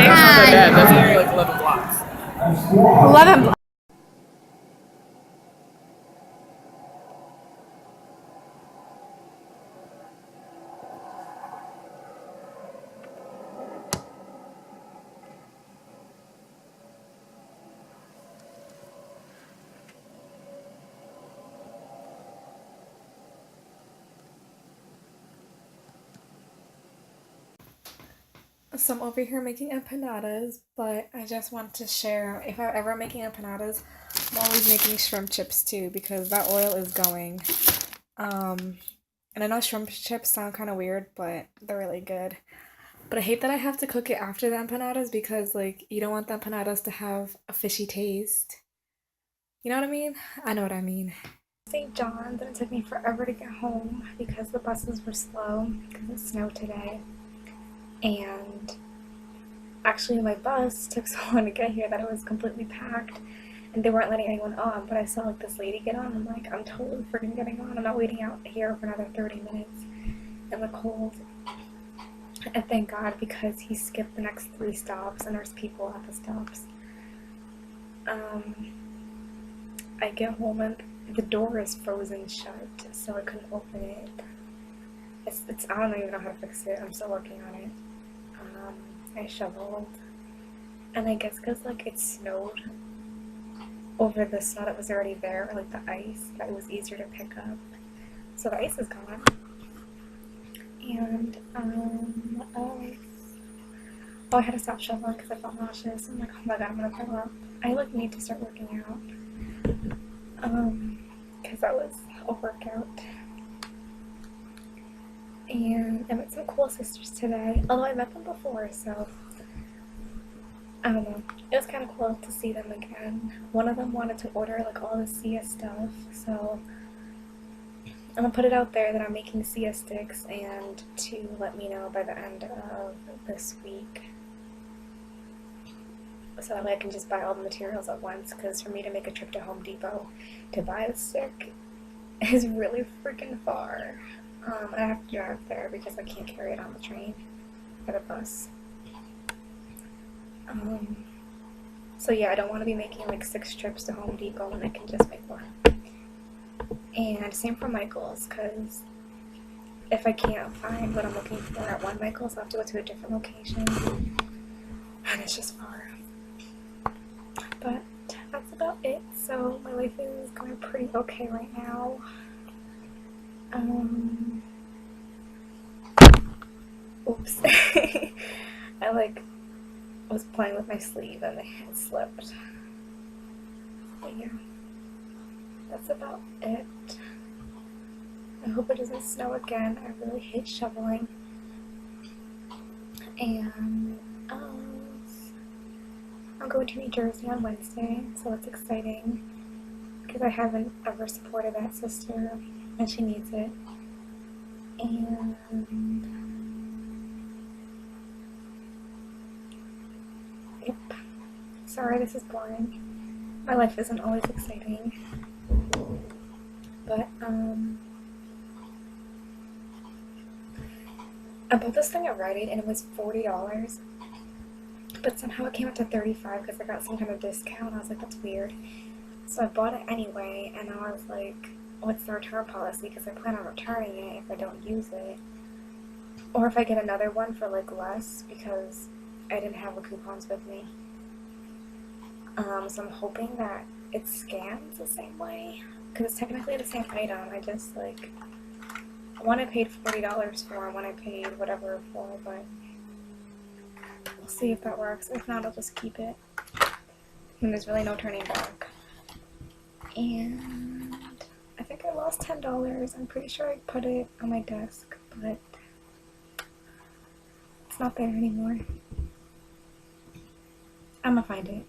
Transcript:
that's not that bad. That's only like 11 blocks. 11 blocks. So I'm over here making empanadas, but I just want to share, if I'm ever making empanadas, I'm always making shrimp chips too because that oil is going. Um, and I know shrimp chips sound kind of weird, but they're really good. But I hate that I have to cook it after the empanadas because like you don't want the empanadas to have a fishy taste. You know what I mean? I know what I mean. St. John's, and it took me forever to get home because the buses were slow because it snowed today. And actually my bus took so long to get here that it was completely packed and they weren't letting anyone on, but I saw like this lady get on. I'm like, I'm totally freaking getting on. I'm not waiting out here for another 30 minutes in the cold. And thank God, because he skipped the next 3 stops and there's people at the stops. I get home and the door is frozen shut, so I couldn't open it. It's I don't even know how to fix it. I'm still working on it. I shoveled, and I guess because like it snowed over the snow that was already there, or like the ice, that it was easier to pick up. So the ice is gone. And what else? Oh, I had to stop shoveling because I felt nauseous. I'm like, oh my god, I'm gonna throw up. I like need to start working out. Because that was a workout. And I met some cool sisters today, although I met them before, so I don't know. It was kind of cool to see them again. One of them wanted to order like all the Sia stuff, so I'm gonna put it out there that I'm making Sia sticks and to let me know by the end of this week. So that way I can just buy all the materials at once, because for me to make a trip to Home Depot to buy the stick is really freaking far. I have to drive there because I can't carry it on the train or the bus. So yeah, I don't want to be making like 6 trips to Home Depot when I can just make 1. And same for Michael's, because if I can't find what I'm looking for at one Michael's, I'll have to go to a different location. And it's just far. But that's about it. So my life is going pretty okay right now. Oops. I like was playing with my sleeve and it slipped. But yeah, that's about it. I hope it doesn't snow again. I really hate shoveling. And I'm going to New Jersey on Wednesday, so that's exciting because I haven't ever supported that sister and she needs it. And yep. Sorry, this is boring. My life isn't always exciting. But I bought this thing at Rite Aid and it was $40. But somehow it came up to $35 because I got some kind of discount. I was like, that's weird. So I bought it anyway, and I was like, what's the return policy? Because I plan on returning it if I don't use it. Or if I get another one for like less, because I didn't have the coupons with me. So I'm hoping that it scans the same way. Because it's technically the same item. I just like, one I paid $40 for, and one I paid whatever for, but we'll see if that works. If not, I'll just keep it. And there's really no turning back. And I think I lost $10. I'm pretty sure I put it on my desk, but it's not there anymore. I'm gonna find it.